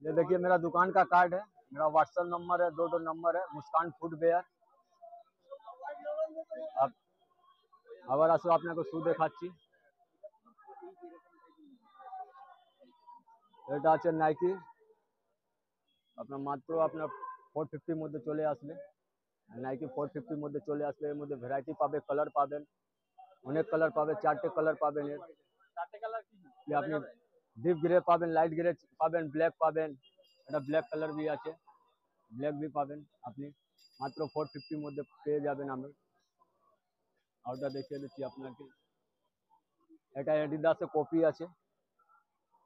ये देखिए मेरा दुकान का कार्ड है, मेरा व्हाट्सएप नंबर है, दो नंबर है, मुस्कान फुटवेयर। आप আবার আসো আপনাকে শু দেখাচ্ছি। এটা আছে নাইকি, আপনার মাত্র আপনার 450 মধ্যে চলে আসবে। নাইকি 450 মধ্যে চলে আসবে। এর মধ্যে ভ্যারাইটি পাবে, কালার পাবেন, অনেক কালার পাবে, 4টে কালার পাবেন। এর 4টে কালার কি আপনি ডিপ গ্রে পাবেন, লাইট গ্রে পাবেন, ব্ল্যাক পাবেন। এটা ব্ল্যাক কালার भी আছে, ব্ল্যাক भी পাবেন। আপনি মাত্র 450 মধ্যে পেয়ে যাবেন। আমি আউটটা দেখিয়ে দিচ্ছি আপনাকে। এটা এডিডাসের কপি আছে,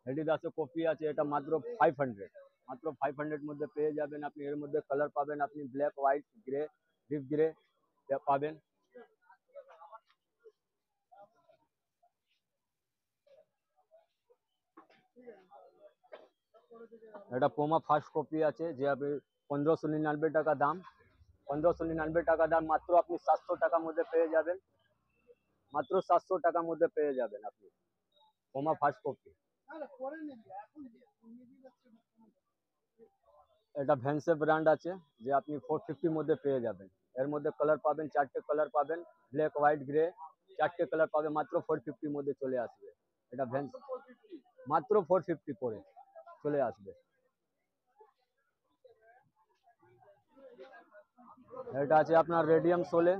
এডিডাসের কপি আছে। এটা মাত্র 500, মাত্র 500 মধ্যে পেয়ে যাবেন আপনি। এর মধ্যে কালার পাবেন আপনি, black, white, grey, deep grey পাবেন। এটা পোমা ফার্স্ট কপি আছে, যে আপনি 1599 টাকা দাম, 1599 টাকা দাম। মাত্র আপনি 700 টাকার মধ্যে পেয়ে যাবেন, মাত্র 700 টাকার মধ্যে পেয়ে যাবেন আপনি পোমা ফার্স্ট কপি। এটা ভ্যান্সে ব্র্যান্ড আছে, যে আপনি 450 মধ্যে পেয়ে যাবেন। এর মধ্যে কালার পাবেন, 4টে কালার পাবেন, ব্ল্যাক, হোয়াইট, গ্রে, 4টে কালার পাবেন। মাত্র 450 মধ্যে চলে আসবে। এটা ভ্যান্স মাত্র 450 করে চলে আসবে। এটা আছে আপনার রেডিয়াম সোলে,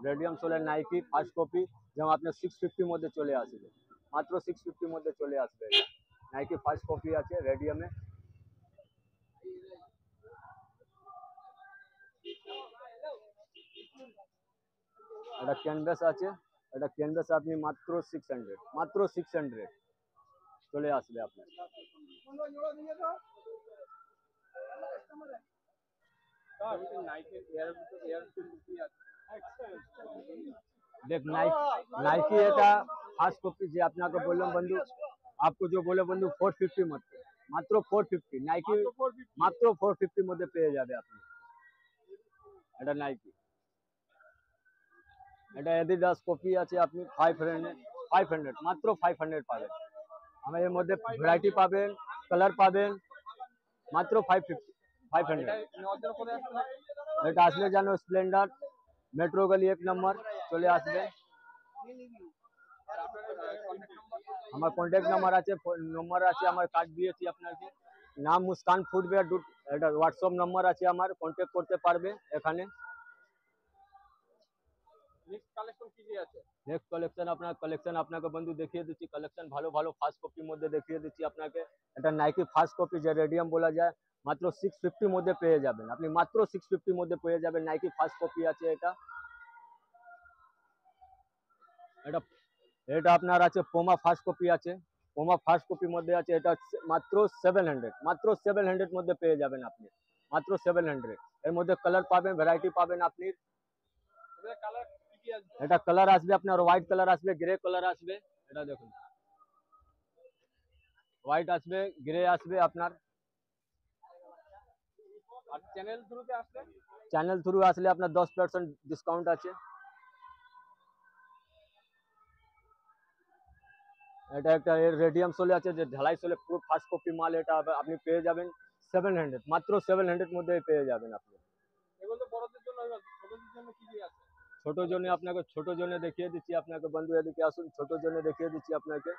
রেডিয়াম সোলে নাইকি ফার্স্ট কপি, যেমন আপনার 650 মধ্যে চলে আসবে, মাত্র 650 মধ্যে চলে আসবে। নাইকি ফার্স্ট কপি আছে রেডিয়ামে। এটা ক্যানভাস আছে, এটা ক্যানভাস আপনি মাত্র 600, মাত্র 600 চলে আসবে আপনার। देख नाइकी এটা ফার্স্ট কপি, যে আপনাকে বললাম বন্ধু, आपको जो बोले বন্ধু 450 মধ্যে, মাত্র 450 নাইকি, মাত্র 450 মধ্যে পেয়ে যাবে আপনি। এটা নাইকি। এটা এডিডাস কপি আছে, আপনি 500 মাত্র 500 পাবেন। আমার এর মধ্যে ভ্যারাইটি পাবেন, কালার পাবেন, মাত্র 500। এটা আসলে জানো স্প্লেন্ডার মেট্রো গলি 1 নম্বর চলে আসবে। আমার কন্ট্যাক্ট নাম্বার আছে, আমার কার্ড দিয়েছি আপনাকে। নাম মুস্কান ফুটওয়্যার, এটা হোয়াটসঅ্যাপ নাম্বার আছে আমার, কন্ট্যাক্ট করতে পারবে এখানে। নেক্সট কালেকশন আপনার কালেকশন আপনাকে বন্ধু দেখিয়ে দিচ্ছি। কালেকশন ভালো ভালো ফার্স্ট কপির মধ্যে দেখিয়ে দিচ্ছি আপনাকে। এটা নাইকি ফার্স্ট কপি, যে রেডিয়াম বলা যায়, মাত্র 650 মধ্যে পেয়ে যাবেন আপনি, মাত্র 650 মধ্যে পেয়ে যাবেন। নাইকি ফার্স্ট কপি আছে এটা। এটা এটা আপনার আছে পোমা ফার্স্ট কপি আছে, পোমা ফার্স্ট কপির মধ্যে আছে। এটা মাত্র 700, মাত্র 700 মধ্যে পেয়ে যাবেন আপনি, মাত্র 700। এর মধ্যে কালার পাবেন, ভ্যারাইটি পাবেন আপনি। এটা কালার আসবে আপনার, হোয়াইট কালার আসবে, গ্রে কালার আসবে। এটা দেখুন, হোয়াইট আসবে, গ্রে আসবে আপনার। আর চ্যানেল থ্রু আসলে আপনার 10% ডিসকাউন্ট আছে। এটা একটা রেডিয়াম সোলে আছে, যে ঢালাই সোলে পুরো ফার্স্ট কপি মাল। এটা আপনি পেয়ে যাবেন 700, মাত্র 700 মধ্যে পেয়ে যাবেন আপনি। ছোট জন্য আপনাকে ছোট জন্য দেখিয়ে দিচ্ছি আপনাকে বন্ধু, এদিকে আসুন, ছোট জন্য দেখিয়ে দিচ্ছি আপনাকে।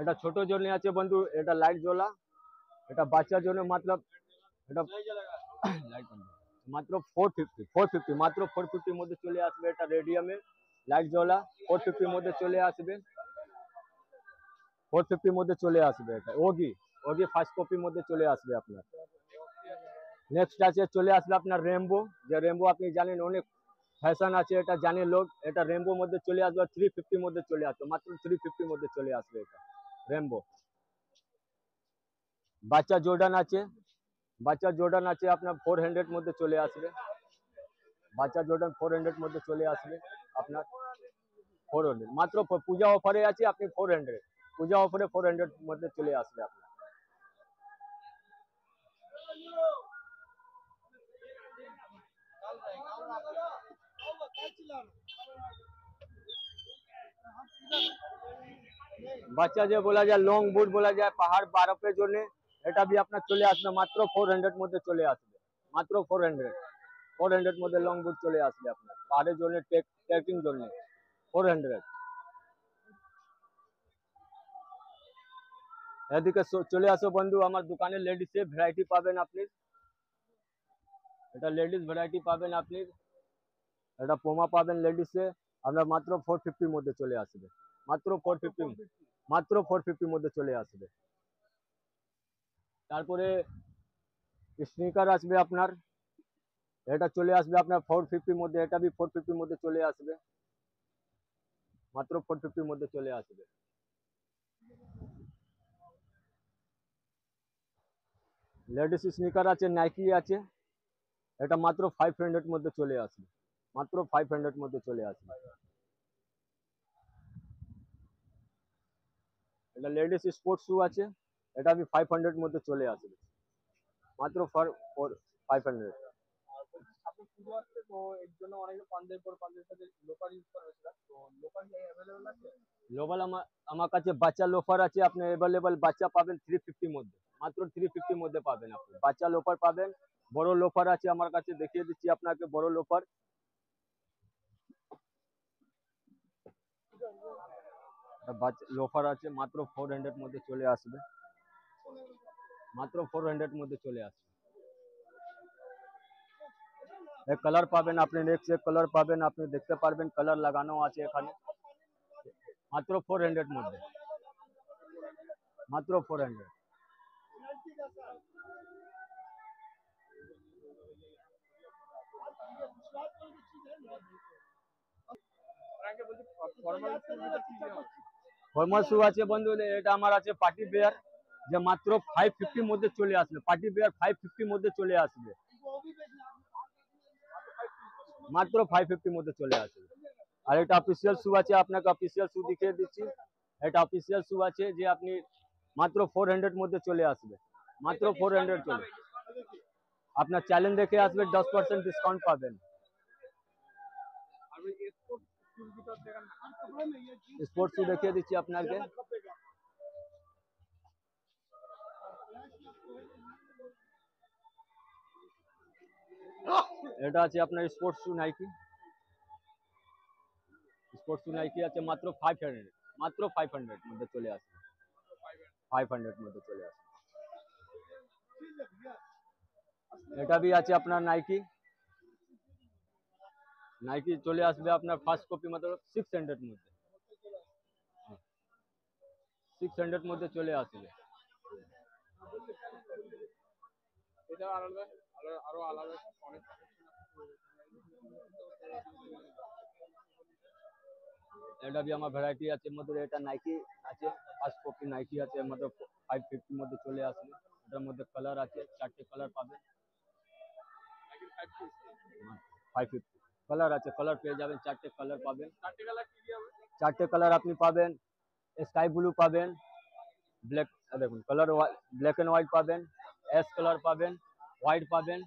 এটা ছোট জন্য আছে বন্ধু, এটা লাইট জ্বলা, এটা বাচ্চার জন্য। मतलब এটা মাত্র 450 মাত্র 450 মধ্যে চলে আসবে। এটা রেডিয়ামে লাইট জ্বলা 450 মধ্যে চলে আসবে, 450 মধ্যে চলে আসবে। এটা ওগি, ওগি ফার্স্ট কপির মধ্যে চলে আসবে আপনার। নেক্সট আছে চলে আসবে আপনার রেমবো, যে রেমবো আপনি জানেন অনেক ফ্যাশন আছে, এটা জানে লোক। এটা রেমবো মধ্যে চলে আসবে, 350 মধ্যে চলে আসবে, মাত্র 350 মধ্যে চলে আসবে এটা রেমবো। বাচ্চা জর্ডান আছে, বাচ্চা জর্ডান আছে আপনার 400 মধ্যে চলে আসবে, বাচ্চা জর্ডান 400 মধ্যে চলে আসবে আপনার। 400 মাত্র পূজা অফারে আছে, আপনি 400 পূজা অফারে 400 মধ্যে চলে আসবে আপনার। বাচ্চা যে বলা যায় লং বুট বলা যায় পাহাড় বরফের জন্য, এটা বি আপনার চলে আসবে মাত্র 400 মধ্যে চলে আসবে, মাত্র 400 মধ্যে লং বুট চলে আসবে আপনার পাহাড়ের জন্য, ট্রেকিং জন্য 400। এদিকে চলে আসো বন্ধু, আমার দোকানে লেডিসে ভ্যারাইটি পাবেন আপনি, এটা লেডিস ভ্যারাইটি পাবেন আপনি, এটা পোমা পাবেন লেডিসে আপনার মাত্র 450 মধ্যে চলে আসবে, মাত্র 450, মাত্র 450 মধ্যে চলে আসবে। তারপরে স্নিকার আসবে আপনার, এটা চলে আসবে আপনার 450 মধ্যে, এটা বি 450 মধ্যে চলে আসবে, মাত্র 450 মধ্যে চলে আসবে। লেডিস স্নিকার আছে, নাইকি আছে, এটা মাত্র 500 মধ্যে চলে আসবে, মাত্র 500 মধ্যে চলে আসবে। এটা লেডিস স্পোর্টস শু আছে, এটা বি 500 মধ্যে চলে আসবে, মাত্র 500। লোকাল আমার কাছে বাচ্চা লোফার আছে, আপনি অ্যাভেলেবল বাচ্চা পাবেন 350 মধ্যে, মাত্র 350 মধ্যে পাবেন আপনি বাচ্চা লোফার পাবেন। বড় লোফার আছে আমার কাছে, দেখিয়ে দিচ্ছি আপনাকে বড় লোফার, লোফার আছে মাত্র 400 মধ্যে চলে আসবে, মাত্র 400 মধ্যে চলে আসবে। এক কালার পাবেন আপনি, নেক্সট এক কালার পাবেন আপনি, দেখতে পারবেন কালার লাগানো আছে এখানে, মাত্র 400 মধ্যে, মাত্র 400। ফর্মাল শু আছে বন্ধু, এটা আমার আছে পার্টি বেয়ার, যে মাত্র 550 মধ্যে চলে আসবে, পার্টি বেয়ার 550 মধ্যে চলে আসবে, মাত্র 550 মধ্যে চলে আসবে। আর এটা অফিসিয়াল শু আছে, আপনাকে অফিসিয়াল শু দেখিয়ে দিচ্ছি, এটা অফিসিয়াল শু আছে যে আপনি মাত্র 400 মধ্যে চলে আসবে, মাত্র 400 চলে, আপনার চ্যালেঞ্জ দেখে আসবে 10% ডিসকাউন্ট পাবেন। স্পোর্টস শু দেখিয়ে দিচ্ছি আপনাকে, এটা আছে আপনার sports shoe Nike, sports shoe Nike আছে মাত্র 500, মাত্র 500 মধ্যে চলে আসবে, 500 মধ্যে চলে আসবে। এটা भी আছে আপনার নাইকি, নাইকি চলে আসবে আপনার ফার্স্ট কপি মাত্র 600 মধ্যে, 600 মধ্যে চলে আসবে। এটা আলাদা, আরো আলাদা অনেক, এটা भी আমার ভ্যারাইটি আছে মধ্যে, এটা নাইকি আছে ফার্স্ট কপি নাইকি আছে মধ্যে 550 মধ্যে চলে আসবে, এটার মধ্যে কালার আছে, চারটে কালার পাবেন, 550 কালার আছে, কালার পেয়ে যাবেন, চারটে কালার পাবেন, চারটে কালার আপনি পাবেন, স্কাই ব্লু পাবেন, ব্ল্যাক, দেখুন কালার ব্ল্যাক এন্ড হোয়াইট পাবেন, অ্যাশ কালার পাবেন, হোয়াইট পাবেন,